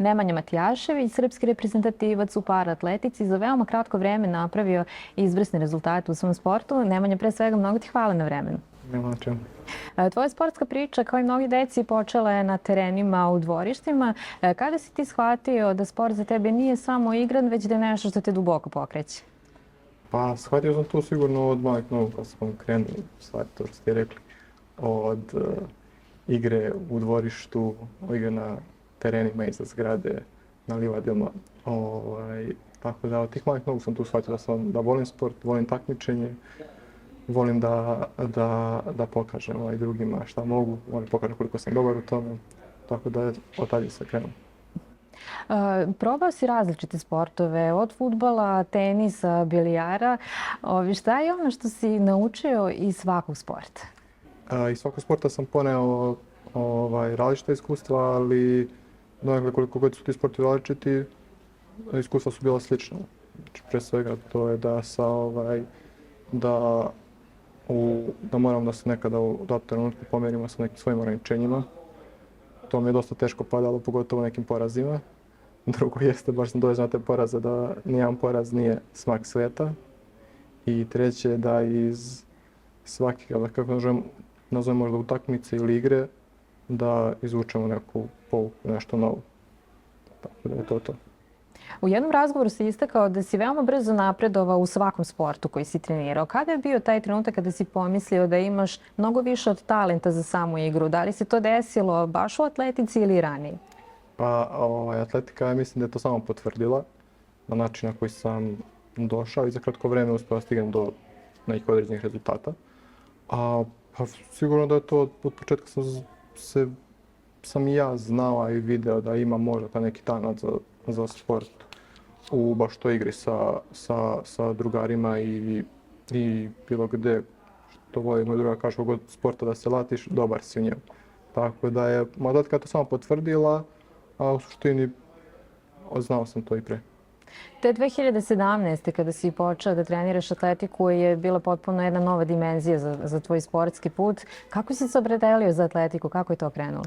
Nemanja Matijašević, srpski reprezentativac u para-atletici, za veoma kratko vreme napravio izvrsne rezultate u svom sportu. Nemanja, pre svega, mnogo ti hvala na vremenu. Nema na čemu. Tvoja sportska priča, kao i mnogi deci, počela je na terenima u dvorištima. Kada si ti shvatio da sport za tebe nije samo igran, već da je nešto što te duboko pokreće? Pa, shvatio sam to sigurno od malih nogu kad smo krenuli, stvari to što ste rekli, od igre u dvorištu, igre na terenima iza zgrade, na livadama. Tako da od tih malih nogu sam tu shvatio da volim sport, volim takmičenje, volim da pokažem drugima šta mogu, volim pokažem koliko sam dobar u tome, tako da od tada se krenuo. Probao si različite sportove, od fudbala, tenisa, bilijara. Šta je ono što si naučio iz svakog sporta? Iz svakog sporta sam poneo različita iskustva, ali donekle koliko god su ti sporti različiti, iskustva su bila slična. Znači, pre svega to je da moram da se nekada u datom trenutku pomerimo sa nekim svojim ograničenjima. To mi je dosta teško padalo, pogotovo nekim porazima. Drugo jeste, baš sam dovezao na te poraze, da nijedan poraz nije smak sveta. I treće je da iz svake, kako nazovem možda utakmice ili igre, da izvučemo neku pouku, nešto novo. Tako da je to. U jednom razgovoru si istakao da si veoma brzo napredovao u svakom sportu koji si trenirao. Kada je bio taj trenutak kada si pomislio da imaš mnogo više od talenta za samu igru? Da li se to desilo baš u atletici ili ranije? Pa, atletika, mislim da je to samo potvrdila na način na koji sam došao i za kratko vreme uspio da stignem do nekih određenih rezultata. Pa sigurno da je to od početka sam i ja znao i video da ima možda taj neki talent za sport u baš toj igri sa drugarima i bilo gde, što voli moj drugar kaže, kogod sporta da se latiš, dobar si u njemu. Tako da je atletika to samo potvrdila, a u suštini znao sam to i pre. Te 2017. kada si počeo da treniraš atletiku je bila potpuno jedna nova dimenzija za tvoj sportski put. Kako si se opredelio za atletiku? Kako je to krenulo?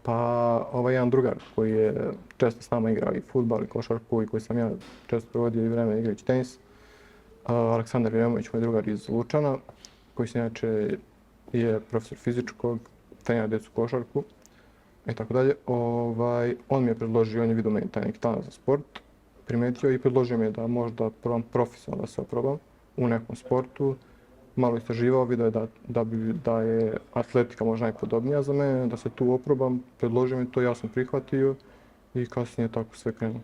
Pa jedan drugar koji je često s nama igrao i fudbal i košarku i koji sam ja često provodio i vreme igrajući tenis, Aleksandar Jeremović, moj drugar iz Lučana, koji se inače je profesor fizičkog, trenira djecu košarku i tako dalje. On mi je predložio, on je vidio meni taj neki talent za sport, primetio i predložio mi je da možda probam profesionalno da se oprobam u nekom sportu. Malo istraživao, vidio je da je atletika možda najpodobnija za mene, da se tu oprobam, predložio mi to, ja sam prihvatio i kasnije tako sve krenuo.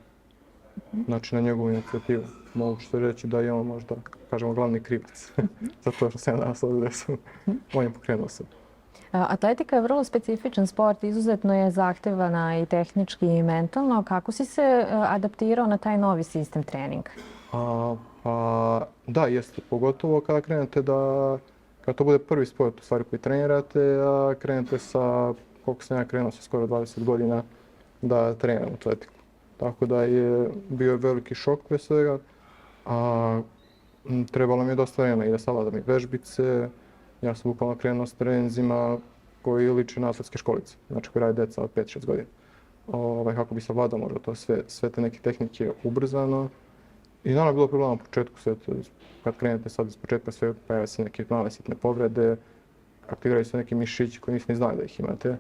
Znači na njegovu inicijativu. Mogu što reći da je on možda, kažemo, glavni krivac za to što sam ja danas ovdje sam. On je pokrenuo se. Atletika je vrlo specifičan sport, izuzetno je zahtevana i tehnički i mentalno. Kako si se adaptirao na taj novi sistem treninga? Pa da, jeste. Pogotovo kada krenete kada to bude prvi sport u stvari koji trenirate, a krenete sa, koliko sam ja krenuo, sa skoro 20 godina da treniram atletiku. Tako da je bio veliki šok pre svega. Trebalo mi je dosta vremena i da savladam i vežbice. Ja sam bukvalno krenuo s treninzima koji liče na atletske školice, znači koji rade deca od 5-6 godina. Kako bi savladao možda to sve te neke tehnike ubrzano. I naravno je bilo problema u početku, kad krenete sad iz početka sve pojave se neke male sitne povrede, aktiviraju se neki mišići koji niste ni znali da ih imate.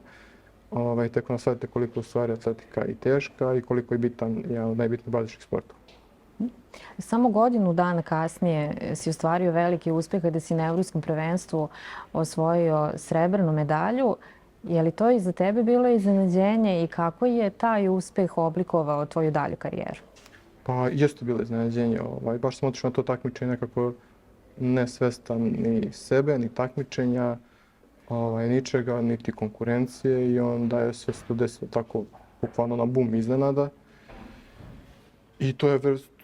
Tek onda shvatite koliko u stvari atletika i teška i koliko je bitan, jedan od najbitnijih bazičnih sportova. Samo godinu dana kasnije si ostvario veliki uspjeh kada si na Evropskom prvenstvu osvojio srebrnu medalju. Je li to i za tebe bilo iznenađenje i kako je taj uspjeh oblikovao tvoju dalju karijeru? Pa jeste bilo iznenađenje. Baš sam otišao na to takmičenje nekako nesvestan ni sebe, ni takmičenja, ničega, niti konkurencije i onda je sve se to desilo tako bukvalno na bum iznenada. I to je,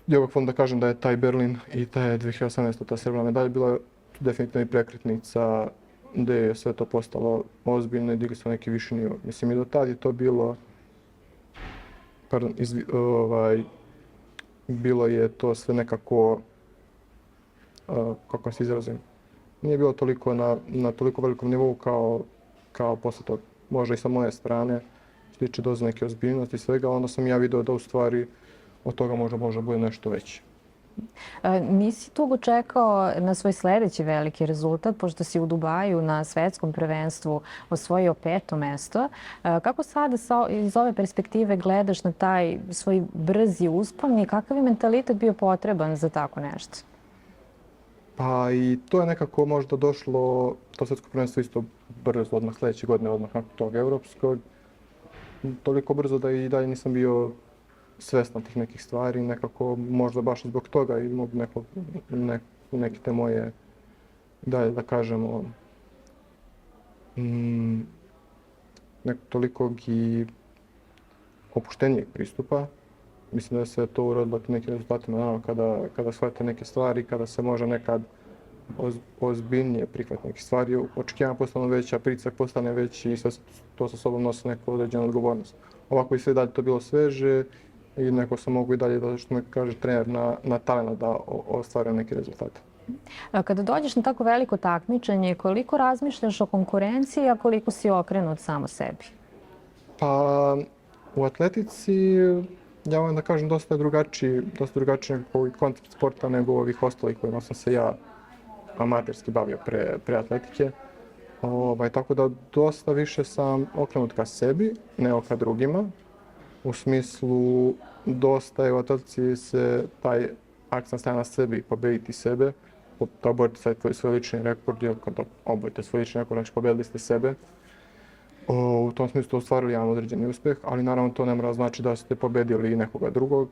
ja bih volim da kažem da je taj Berlin i ta 2018. ta srebrna medalja bila definitivno i prekretnica gdje je sve to postalo ozbiljno i digli se na neki viši nivo. Mislim i do tada je to bilo, bilo je to sve nekako, kako se izrazim, nije bilo toliko na toliko velikom nivou kao posle toga. Možda i sa moje strane, se tiče doze neke ozbiljnosti i svega, onda sam ja vidio da u stvari od toga možda bude nešto veće. Nisi dugo čekao na svoj sledeći veliki rezultat, pošto si u Dubaju na svetskom prvenstvu osvojio 5. mesto. Kako sada iz ove perspektive gledaš na taj svoj brzi uspon i kakav je mentalitet bio potreban za tako nešto? Pa i to je nekako možda došlo, to svetsko prvenstvo isto brzo, odmah sljedeće godine, odmah nakon tog evropskog. Toliko brzo da i dalje nisam bio svestan tih nekih stvari, nekako možda baš zbog toga i neke te moje, dalje da kažemo, nekog tolikog i opuštenijeg pristupa. Mislim da se to urodilo nekim rezultatima, naravno, kada shvatite neke stvari, kada se može nekad ozbiljnije prihvatiti neke stvari, očekivanja postanu veća, pritisak postane veći i sve to sa sobom nosi neku određenu odgovornost. Ovako i sve dalje to bilo sveže i neko sam mogu i dalje, da što me kaže trener, na talent da ostvarujem neke rezultate. Kada dođeš na tako veliko takmičenje, koliko razmišljaš o konkurenciji, a koliko si okrenut samo sebi? Pa u atletici, ja volim da kažem, dosta drugačiji koncept sporta nego ovih ostalih kojima sam se ja amaterski bavio pre atletike. Tako da dosta više sam okrenut ka sebi, nego ka drugima. U smislu, dosta je u atletici se taj akcent stavlja na sebi i pobediti sebe. Da oborite sad svoj lični rekord, jer kada oborite svoj lični rekord, znači pobedili ste sebe. U tom smislu ostvarili jedan određeni uspjeh, ali naravno to ne mora znači da ste pobedili nekoga drugog.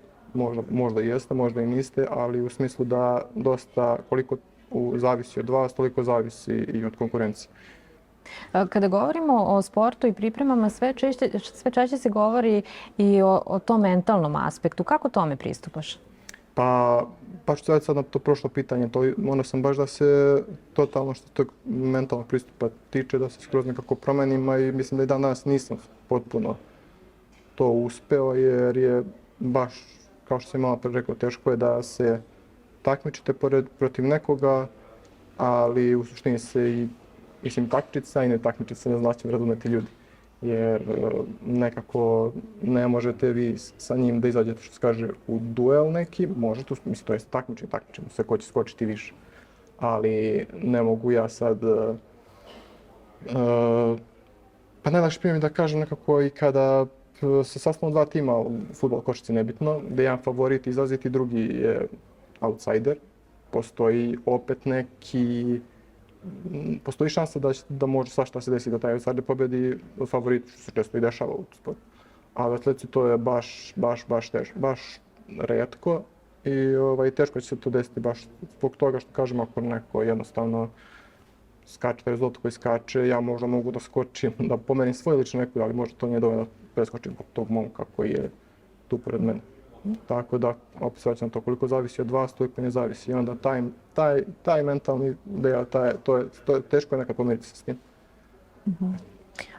Možda i jeste, možda i niste, ali u smislu da dosta koliko zavisi od vas, toliko zavisi i od konkurencije. Kada govorimo o sportu i pripremama, sve češće se govori i o tom mentalnom aspektu. Kako tome pristupaš? Pa ću se sad na to prošlo pitanje, ono sam baš da se totalno što se tog mentalnog pristupa tiče, da se skroz nekako promenim, i mislim da i danas nisam potpuno to uspeo, jer je baš, kao što sam malo pre rekao, teško je da se takmičite protiv nekoga, ali u suštini se i takmičica i ne takmičica ne znači razumeti ljudi. Jer nekako ne možete vi sa njim da izađete, što se kaže, u duel neki, možete, mislim, to je takmičimo se ko će skočiti više. Ali ne mogu ja sad, pa najlakši primjer da kažem nekako i kada se sastanu dva tima u fudbal košarci nebitno, da jedan favorit izlaziti, drugi je outsider, postoji opet postoji šansa da može svašta se desi da taj outsider pobedi favorit, što se često i dešava u sportu. A u atletici to je baš teško, baš retko i teško će se to desiti baš zbog toga što kažemo ako neko jednostavno skače taj rezultat koji skače, ja možda mogu da skočim, da pomerim svoj lični rekord, ali možda to nije dovoljno da preskočim tog momka koji je tu pored mene. Tako da, opet svećam to koliko zavisi od vas, toliko ne zavisi. I onda taj mentalni deo, to je teško nekad pomiriti se s tim.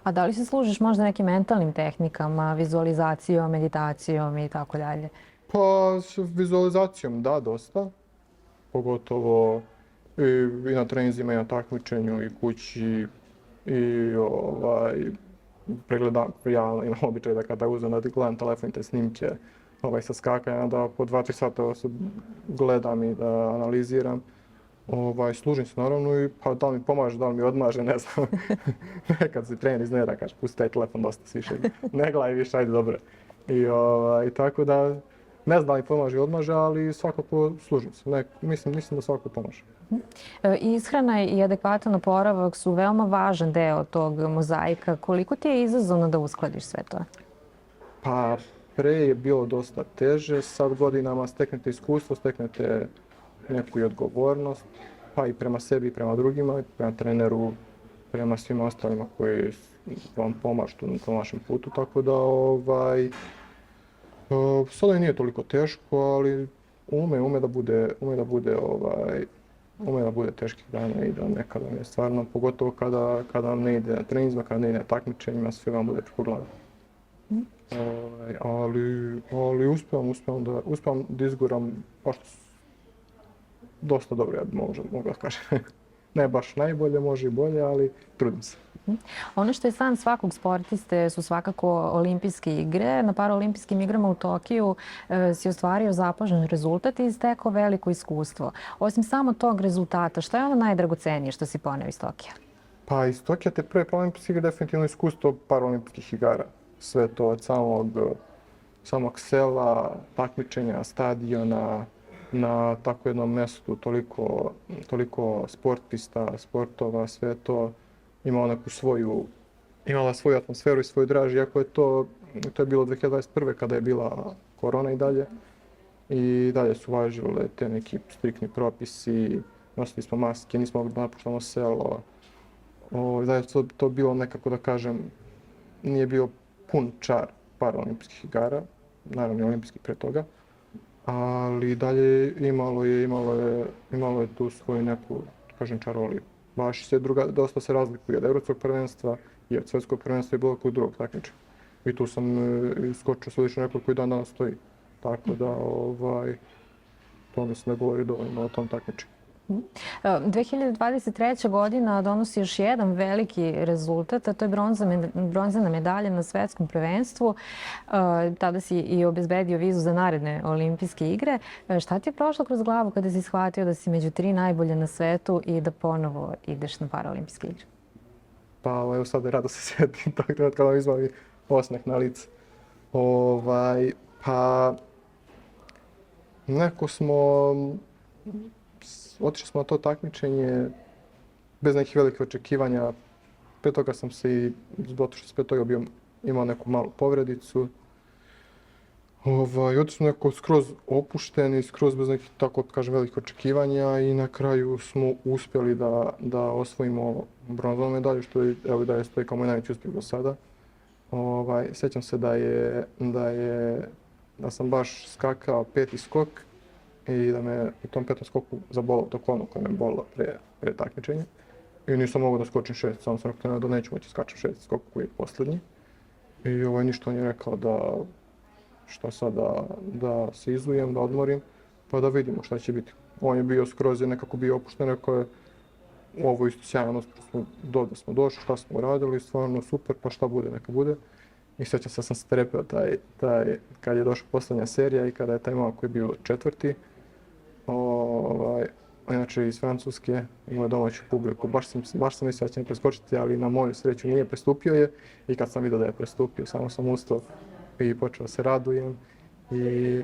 A da li se služiš možda nekim mentalnim tehnikama, vizualizacijom, meditacijom i tako dalje? Pa, vizualizacijom da, dosta. Pogotovo i na treninzima i na takmičenju i kući i pregledam, ja imam običaj da kada uzmem da gledam telefon i te snimke sa skakanja, da po 2-3 sata se gledam i da analiziram. Služim se naravno i pa da li mi pomaže, da li mi odmaže, ne znam. Nekad se trener iz nera kaže, pusti taj telefon, dosta si više, ne gledaj više, ajde dobro. I tako da, ne znam da li pomaže i odmaže, ali svakako služim se. Mislim da svakako pomaže. Ishrana i adekvatan oporavak su veoma važan deo tog mozaika. Koliko ti je izazovno da uskladiš sve to? Pa, pre je bilo dosta teže, sad godinama steknete iskustvo, steknete neku i odgovornost, pa i prema sebi i prema drugima, i prema treneru, prema svima ostalima koji vam pomažu na tom vašem putu, tako da sada nije toliko teško, ali ume da bude teških dana i da nekada mi je stvarno, pogotovo kada vam ne ide na treninzima, kada ne ide na takmičenjima, sve vam bude preko glave. Ali uspijem da izguram dosta dobro, ja bi mogu da kažem. Ne baš najbolje, može i bolje, ali trudim se. Ono što je san svakog sportiste su svakako olimpijske igre. Na paraolimpijskim igrama u Tokiju si ostvario zapažen rezultat i stekao veliko iskustvo. Osim samo tog rezultata, šta je ono najdragocenije što si poneo iz Tokija? Pa iz Tokija te prve paraolimpijske igre definitivno iskustvo paraolimpijskih igara. Sve to od samog sela, takmičenja, stadiona, na tako jednom mjestu toliko sportista, sportova, sve to imala svoju atmosferu i svoju draž, iako je to je bilo 2021. kada je bila korona i dalje. I dalje su važile te neki striktni propisi, nosili smo maske, nismo mogli da napuštamo selo. Da je to bilo nekako, da kažem, nije bio pun čar paraolimpijskih igara, naravno i olimpijskih pre toga, ali dalje imalo je tu svoju neku, da kažem, čaroliju. Baš dosta se razlikuje od evropskog prvenstva i od svetskog prvenstva i bilo kod drugog takmičenja. I tu sam iskočio slično rekord koji dan danas stoji. Tako da, to mislim da govori dovoljno o tom takmičenju. 2023. godina donosi još jedan veliki rezultat, a to je bronzana medalja na svetskom prvenstvu. Tada si i obezbedio vizu za naredne olimpijske igre. Šta ti je prošlo kroz glavu kada si shvatio da si među 3 najbolje na svetu i da ponovo ideš na paraolimpijske igre? Pa evo sad je rado se sjetim tog trenutka kada mi izbavi osmeh na lice. Pa neko otišli smo na to takmičenje bez nekih velikih očekivanja. Pre toga sam se i zato što sam pre toga imao neku malu povredicu. Otišli smo nekako skroz opušteni, skroz bez nekih, tako kažem, velikih očekivanja i na kraju smo uspjeli da osvojimo bronzanu medalju, što je, evo, da stoji kao moj najveći uspjeh do sada. Sjećam se da sam baš skakao 5. skok i da me u tom 5. skoku zabolao to kolno koje me bolilo pre takmičenja. I nisam mogao da skočim 6, samo sam rekao da neću moći skačem 6. skok koji je posljednji. I ništa on je rekao šta sad da se izujem, da odmorim, pa da vidimo šta će biti. On je bio skroz, nekako bio opušten, rekao je ovo isto sjajno, da smo došli, šta smo uradili, stvarno super, pa šta bude, neka bude. I sjećam se da sam se trepeo kad je došla posljednja serija i kada je taj momak koji je bio 4. Inače iz Francuske, imao je domaću publiku. Baš sam mislio da će me preskočiti, ali na moju sreću nije, prestupio je. I kad sam vidio da je prestupio, samo sam ustao i počeo se radujem. I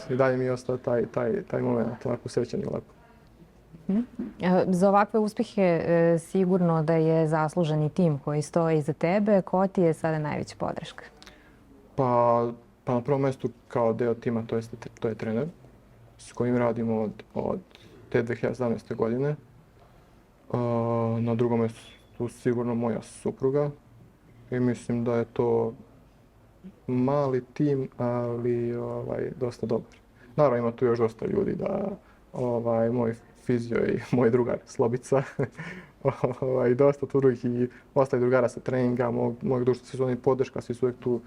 dalje mi je ostao taj moment, onako srećan i lepo. Za ovakve uspjehe sigurno da je zaslužen i tim koji stoji iza tebe. Ko ti je sada najveća podrška? Pa na prvom mjestu kao deo tima to je trener s kojim radimo od te 2017. godine. Na drugom mjestu sigurno moja supruga i mislim da je to mali tim, ali dosta dobar. Naravno ima tu još dosta ljudi, moj fizio i moj drugar Slobica, dosta tu drugih i ostalih drugara sa treninga, mojeg društva sezoni podrška, svi su uvijek tu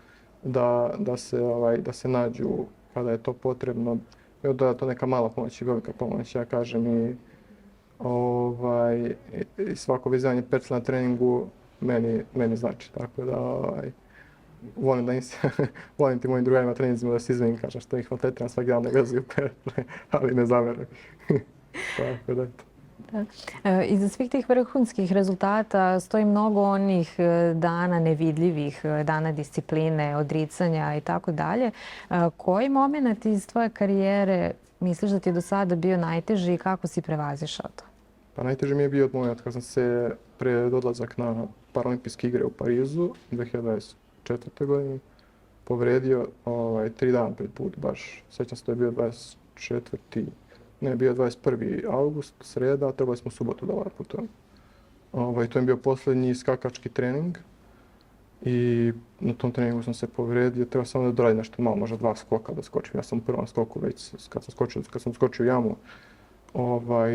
da se nađu kada je to potrebno. Da je to neka mala pomoć i velika pomoć, ja kažem, i svako vezivanje percla na treningu meni znači, tako da volim ti mojim drugarima treninzima da se izvinim, kažem što ih maltretiram svaki dan da vezuju pertle, ali ne zameram. Tako da eto. Iza svih tih vrhunskih rezultata stoji mnogo onih dana nevidljivih, dana discipline, odricanja i tako dalje. Koji moment iz tvoje karijere misliš da ti je do sada bio najteži i kako si prevazišao to? Pa najteži mi je bio moment kad sam se pred odlazak na paraolimpijske igre u Parizu 2024. godine povredio 3 dana pred put, baš sjećam se da je bio 24. Ne, bio 21. august, sreda, trebali smo u subotu da putujemo. To je bio posljednji skakački trening i na tom treningu sam se povredio, trebao sam da doradim nešto malo, možda 2 skoka da skočim. Ja sam u prvom skoku već, kad sam skočio u jamu,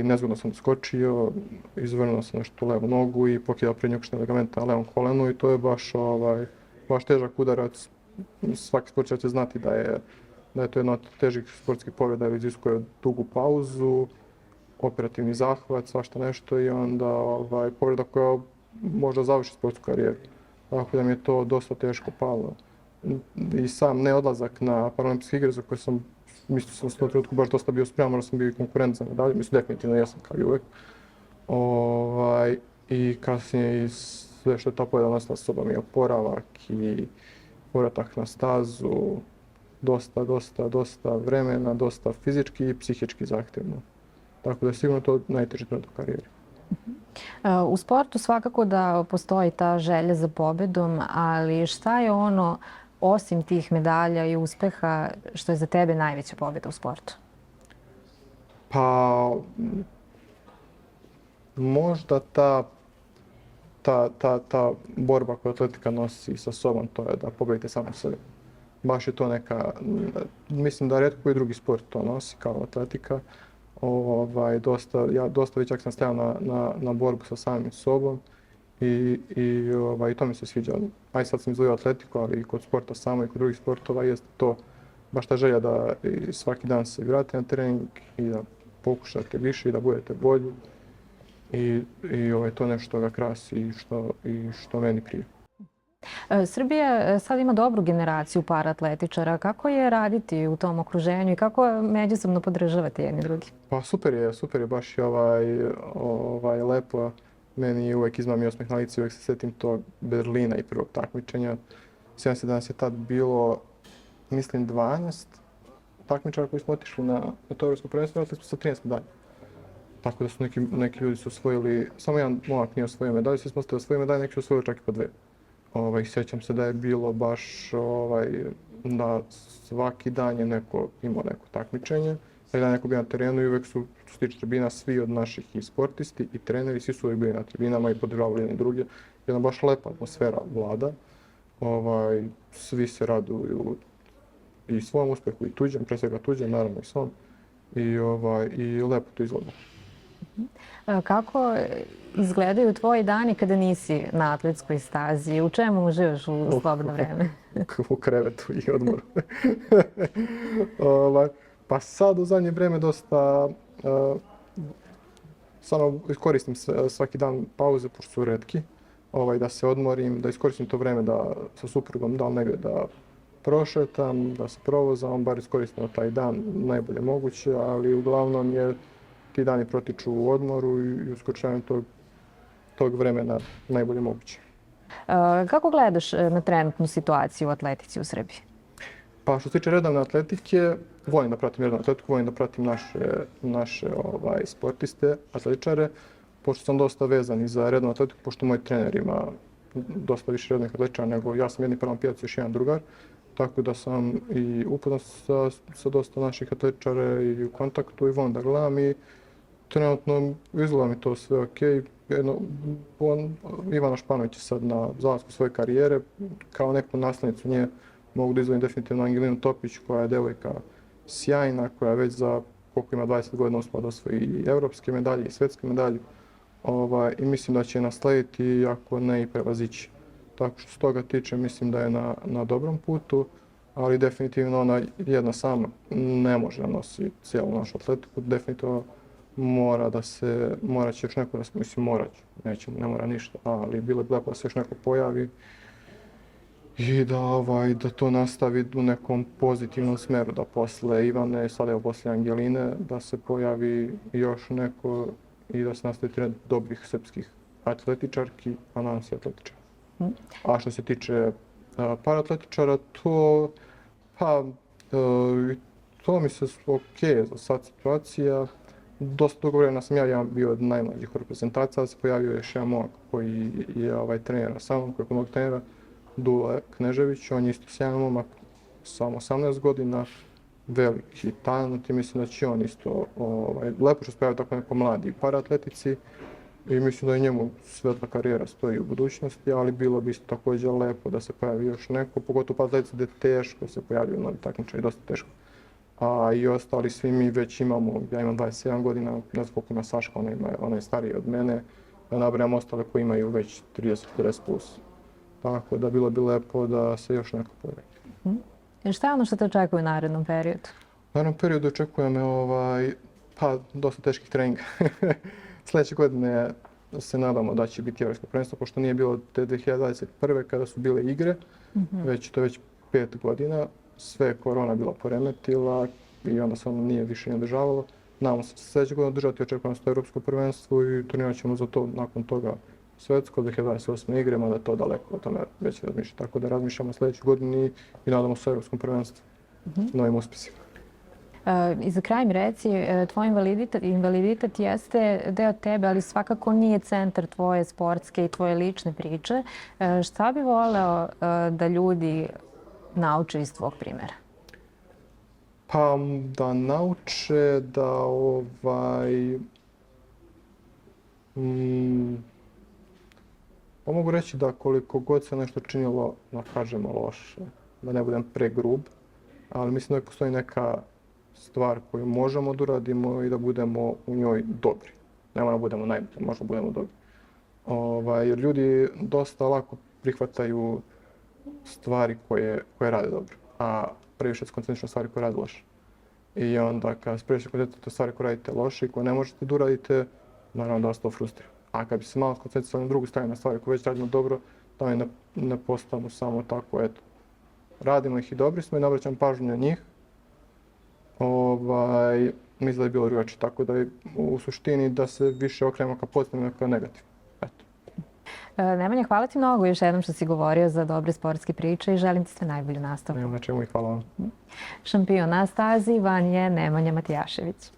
nezgodno sam skočio, izvrnuo sam nešto u levu nogu i pokidao prednjokušne ligamenta na levom kolenu i to je baš težak udarac. Svaki sportista će znati da je to jedna od težih sportskih povreda, iziskuje dugu pauzu, operativni zahvat, svašta nešto i onda povreda koja možda završi sportsku karijeru. Tako da mi je to dosta teško palo. I sam neodlazak na paraolimpijske igre za koje sam, mislio sam u tom trenutku baš dosta bio spreman, jer sam bio i konkurent za medalje, mislim definitivno jesam kao i uvek. I kasnije i sve što je ta pobjeda nosila sa sobom i oporavak i povratak na stazu, dosta vremena, dosta fizički i psihički zahtjevno. Tako da je sigurno to najteži trenutak u karijeri. U sportu svakako da postoji ta želja za pobedom, ali šta je ono, osim tih medalja i uspeha, što je za tebe najveća pobjeda u sportu? Pa, možda ta borba koju atletika nosi sa sobom, to je da pobedite samo sebe. Baš je to neka, mislim da rijetko koji drugi sport to nosi kao atletika. Dosta već sam stajao na borbu sa samim sobom i to mi se sviđa. Aj sad sam izvojio atletiku, ali i kod sporta samo i kod drugih sportova jeste to baš ta želja da svaki dan se vratite na trening i da pokušate više i da budete bolji. I to nešto ga krasi i što meni prije. Srbija sad ima dobru generaciju paraatletičara. Kako je raditi u tom okruženju i kako međusobno podržavate jedni drugi? Pa super je, baš je lepo. Meni uvek izmami osmeh na licu, uvek se sjetim tog Berlina i prvog takmičenja. Sjećam se da nas je tad bilo, mislim, 12 takmičara koji smo otišli na to evropsko prvenstvo, ali smo sa 13 medalja. Tako da su neki ljudi su osvojili, samo jedan momak nije osvojio medalju, svi smo ostali osvojili medalje, neki su osvojili čak i po dve. Sjećam se da je bilo baš da svaki dan je neko imao neko takmičenje, da je neko bio na terenu i uvek su, što se tiče tribina, svi od naših i sportisti i treneri, svi su uvek bili na tribinama i podržavali jedni druge. Jedna baš lepa atmosfera vlada, svi se raduju i svom uspehu i tuđem, pre svega tuđem, naravno i svom, i lepo to izgleda. Kako izgledaju tvoji dani kada nisi na atletskoj stazi? U čemu uživaš u slobodno vreme? U krevetu i odmoru. Pa sad u zadnje vreme dosta samo koristim svaki dan pauze, pošto su retki, da se odmorim, da iskoristim to vreme da sa suprugom dam negdje da prošetam, da se provozam, bar iskoristim taj dan najbolje moguće, ali uglavnom je ti dani protiču u odmoru i uskočavanju tog vremena najbolje moguće. Kako gledaš na trenutnu situaciju u atletici u Srbiji? Pa što se tiče redovne atletike, volim da pratim redovnu atletiku, volim da pratim naše sportiste, atletičare, pošto sam dosta vezan i za redovnu atletiku, pošto moj trener ima dosta više redovnih atletičara nego ja sam jedni paraolimpijac i još jedan drugar. Tako da sam i upoznat sa dosta naših atletičara i u kontaktu i volim da gledam i trenutno izgleda mi to sve okej. Ivana Španović je sad na zalasku svoje karijere. Kao neku naslednicu nje mogu da izdvojim definitivno Angelinu Topić, koja je devojka sjajna, koja već za koliko ima 20 godina uspela da osvoji i evropske medalje i svetske medalje. I mislim da će je naslediti, ako ne i prevazići. Tako što s toga tiče, mislim da je na dobrom putu, ali definitivno ona jedna sama ne može da nosi cijelu našu atletiku. Definitivno morat će još neko ne mora ništa, ali bilo bi lepo da se još neko pojavi i da to nastavi u nekom pozitivnom smeru, da posle Ivane, sada evo posle Angeline, da se pojavi još neko i da se nastavi trend dobrih srpskih atletičarki, a nadam se atletičara. A što se tiče paratletičara, to mi se okej za sad situacija. Dosta dugo vremena sam ja bio od najmlađih reprezentacija, da se pojavio još jedan momak koji je trenera sa mnom, koji je kod trenera, Dule Knežević. On je isto sjajan momak, samo 18 godina, veliki talent i mislim da će on isto lepo što se pojavio tako neko mladi paraatletici. I mislim da je njemu svetla karijera stoji u budućnosti, ali bilo bi isto također lepo da se pojavi još neko, pogotovo pa atletici gdje teško se pojavljaju novi takmičari, dosta teško. A i ostali svi mi već imamo, ja imam 27 godina, ne znam koliko ima Saška, ona je starija od mene, da nabrajam ostale koji imaju već 30-40 plus. Tako da bilo bi lepo da se još neko pojavi. Šta je ono što te očekuje u narednom periodu? U narednom periodu očekuje me Pa, dosta teških treninga. Sljedeće godine se nadamo da će biti evropsko prvenstvo, pošto nije bilo te 2021. kada su bile igre, to je već 5 godina. Sve korona bila poremetila i onda se ono nije više ni održavalo. Nadamo se sljedeće godine održati, očekujemo se to evropsko prvenstvo i trenirat ćemo za to nakon toga svetsko, 2028. igre, mada to daleko o tome već razmišljamo. Tako da razmišljamo sljedeću godinu i nadamo se evropskom prvenstvu, novim uspjesima. I za kraj mi reci, tvoj invaliditet jeste deo tebe, ali svakako nije centar tvoje sportske i tvoje lične priče. Šta bi voleo da ljudi nauče iz tvog primjera? Pa da nauče da mogu reći da koliko god se nešto činilo, da kažemo loše, da ne budem pregrub, ali mislim da postoji neka stvar koju možemo da uradimo i da budemo u njoj dobri. Ne moramo da budemo najbolji, možemo da budemo dobri. Jer ljudi dosta lako prihvataju stvari koje rade dobro, a previše se koncentrišu na stvari koje rade loše. I onda kad se previše koncentrirate na stvari koje radite loše i koje ne možete da uradite, naravno da vas to frustrira. A kad bi se malo skoncentrisali na drugu stranu, na stvari koje već radimo dobro, da ne postanu samo tako, eto. Radimo ih i dobri smo i ne obraćamo pažnju na njih. Mislim da je bilo drugačije, tako da je u suštini da se više okrenemo ka pozitivno nego ka negativno. Eto. Nemanja, hvala ti mnogo još jednom što si govorio za dobre sportske priče i želim ti sve najbolje u nastavku. Nema na čemu i hvala vam. Šampion na stazi van je Nemanja Matijašević.